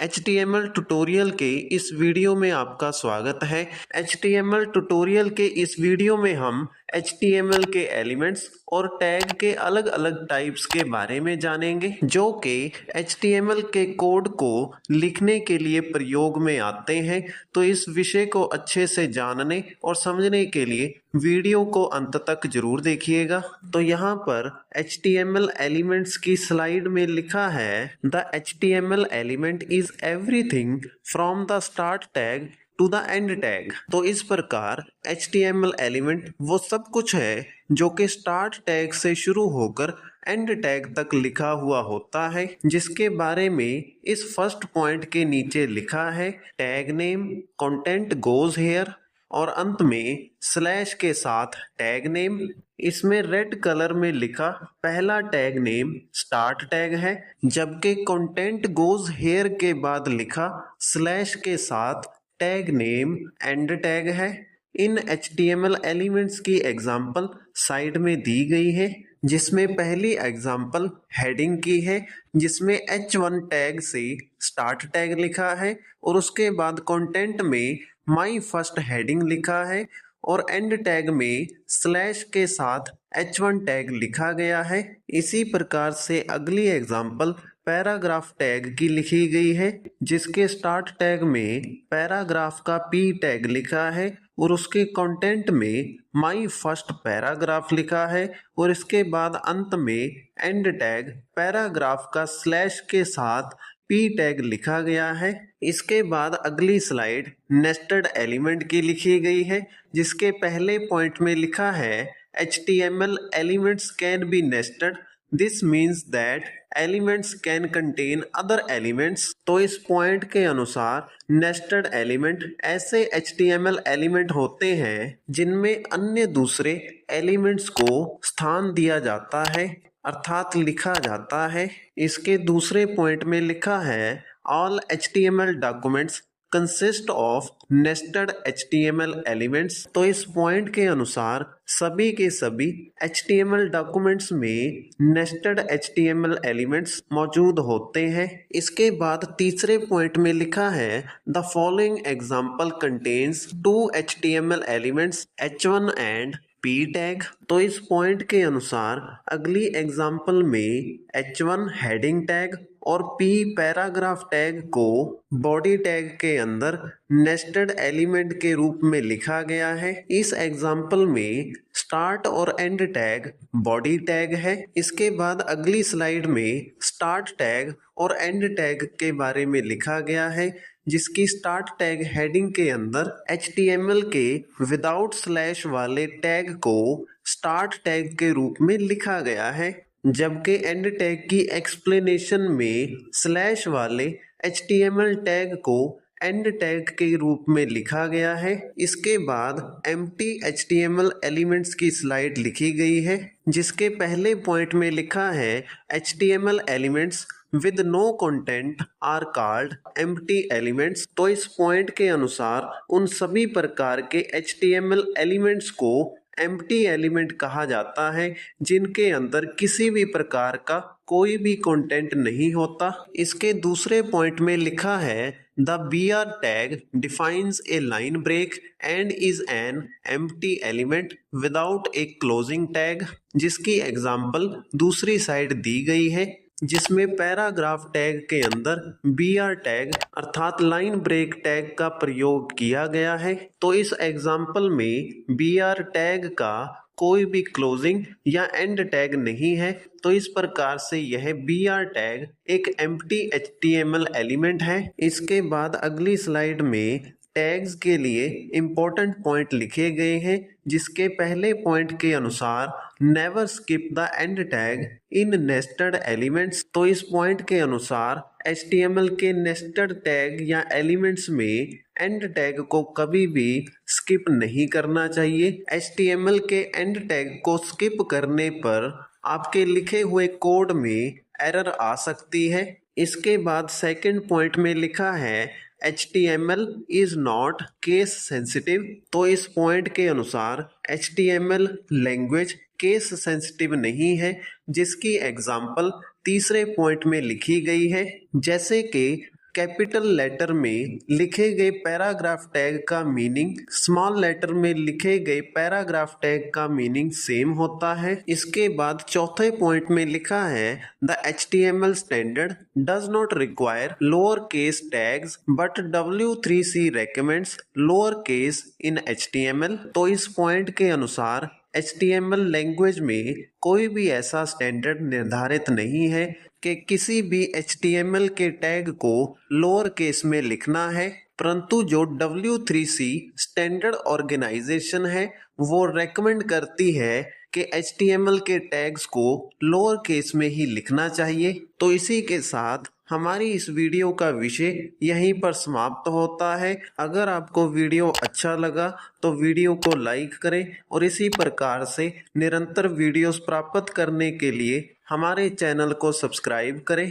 HTML tutorial के इस video में आपका स्वागत है। HTML ट्यूटोरियल के इस वीडियो में हम HTML के एलिमेंट्स और टैग के अलग अलग टाइप्स के बारे में जानेंगे जो कि HTML के कोड को लिखने के लिए प्रयोग में आते हैं। तो इस विषय को अच्छे से जानने और समझने के लिए वीडियो को अंत तक जरूर देखिएगा। तो यहाँ पर HTML एलिमेंट्स की स्लाइड में लिखा है the HTML element is everything from the start tag to the end tag. तो इस प्रकार HTML एलिमेंट वो सब कुछ है जो कि स्टार्ट टैग से शुरू होकर एंड टैग तक लिखा हुआ होता है, जिसके बारे में इस फर्स्ट पॉइंट के नीचे लिखा है tag name content goes hair और अंत में स्लैश के साथ टैग नेम। इसमें रेड कलर में लिखा पहला टैग नेम स्टार्ट टैग है, जबकि कंटेंट गोज हेयर के बाद लिखा स्लैश के साथ टैग नेम एंड टैग है। इन HTML एलिमेंट्स की एग्जाम्पल साइड में दी गई है, जिसमें पहली एग्जाम्पल हेडिंग की है जिसमें H1 टैग से स्टार्ट टैग लिखा है और उसके बाद कंटेंट में माई फर्स्ट हेडिंग लिखा है और एंड टैग में स्लैश के साथ H1 टैग लिखा गया है। इसी प्रकार से अगली एग्जाम्पल पैराग्राफ टैग की लिखी गई है, जिसके स्टार्ट टैग में पैराग्राफ का P टैग लिखा है और उसके कंटेंट में माई फर्स्ट पैराग्राफ लिखा है और इसके बाद अंत में एंड टैग पैराग्राफ का स्लैश के साथ P टैग लिखा गया है। इसके बाद अगली स्लाइड नेस्टेड एलिमेंट की लिखी गई है, जिसके पहले पॉइंट में लिखा है HTML elements can be nested. This means that elements can contain other elements. तो इस पॉइंट के अनुसार नेस्टेड एलिमेंट ऐसे HTML एलिमेंट होते हैं जिनमें अन्य दूसरे एलिमेंट्स को स्थान दिया जाता है, अर्थात लिखा जाता है। इसके दूसरे पॉइंट में लिखा है all HTML documents consist of nested HTML elements. तो इस पॉइंट के अनुसार सभी के सभी HTML डॉक्यूमेंट्स में नेस्टेड HTML एलिमेंट्स मौजूद होते हैं। इसके बाद तीसरे पॉइंट में लिखा है the following example contains 2 HTML elements H1 and P tag. तो इस पॉइंट के अनुसार अगली एग्जाम्पल में H1 हेडिंग टैग और P पैराग्राफ टैग को बॉडी टैग के अंदर नेस्टेड एलिमेंट के रूप में लिखा गया है। इस एग्जाम्पल में स्टार्ट और एंड टैग बॉडी टैग है। इसके बाद अगली स्लाइड में स्टार्ट टैग और एंड टैग के बारे में लिखा गया है, जिसकी स्टार्ट टैग हेडिंग के अंदर HTML के विदाउट स्लैश वाले टैग को स्टार्ट टैग के रूप में लिखा गया है, जबकि एंड टैग की एक्सप्लेनेशन में स्लैश वाले HTML टैग को एंड टैग के रूप में लिखा गया है। इसके बाद एम्प्टी HTML एलिमेंट्स की स्लाइड लिखी गई है, जिसके पहले पॉइंट में लिखा है HTML elements with no content are called empty elements. तो इस पॉइंट के अनुसार उन सभी प्रकार के HTML एलिमेंट्स को एम्प्टी एलिमेंट कहा जाता है जिनके अंदर किसी भी प्रकार का कोई भी कंटेंट नहीं होता। इसके दूसरे पॉइंट में लिखा है the BR tag defines a line break and is an empty element without a closing tag, जिसकी एग्जाम्पल दूसरी साइड दी गई है, जिसमें पैराग्राफ टैग के अंदर BR टैग अर्थात लाइन ब्रेक टैग का प्रयोग किया गया है। तो इस एग्जाम्पल में BR टैग का कोई भी क्लोजिंग या एंड टैग नहीं है। तो इस प्रकार से यह BR टैग एक एम्प्टी HTML एलिमेंट है। इसके बाद अगली स्लाइड में टैग्स के लिए इंपॉर्टेंट पॉइंट लिखे गए हैं, जिसके पहले पॉइंट के अनुसार never skip the end tag in nested elements. तो इस पॉइंट के अनुसार HTML के नेस्टेड टैग या एलिमेंट्स में एंड टैग को कभी भी स्किप नहीं करना चाहिए। HTML के एंड टैग को स्किप करने पर आपके लिखे हुए कोड में एरर आ सकती है। इसके बाद सेकंड पॉइंट में लिखा है HTML is not case sensitive। तो इस पॉइंट के अनुसार HTML लैंग्वेज केस सेंसिटिव नहीं है, जिसकी एग्जाम्पल तीसरे पॉइंट में लिखी गई है, जैसे कि कैपिटल लेटर में लिखे गए पैराग्राफ टैग का मीनिंग स्मॉल लेटर में लिखे गए पैराग्राफ टैग का मीनिंग सेम होता है। इसके बाद चौथे पॉइंट में लिखा है the HTML standard does not require lower case tags but W3C recommends lower case in HTML। तो इस पॉइंट के अनुसार HTML लैंग्वेज में कोई भी ऐसा स्टैंडर्ड निर्धारित नहीं है कि किसी भी HTML के टैग को लोअर केस में लिखना है, परंतु जो W3C स्टैंडर्ड ऑर्गेनाइजेशन है वो रेकमेंड करती है कि HTML के टैग्स को लोअर केस में ही लिखना चाहिए। तो इसी के साथ हमारी इस वीडियो का विषय यहीं पर समाप्त होता है। अगर आपको वीडियो अच्छा लगा तो वीडियो को लाइक करें और इसी प्रकार से निरंतर वीडियोस प्राप्त करने के लिए हमारे चैनल को सब्सक्राइब करें।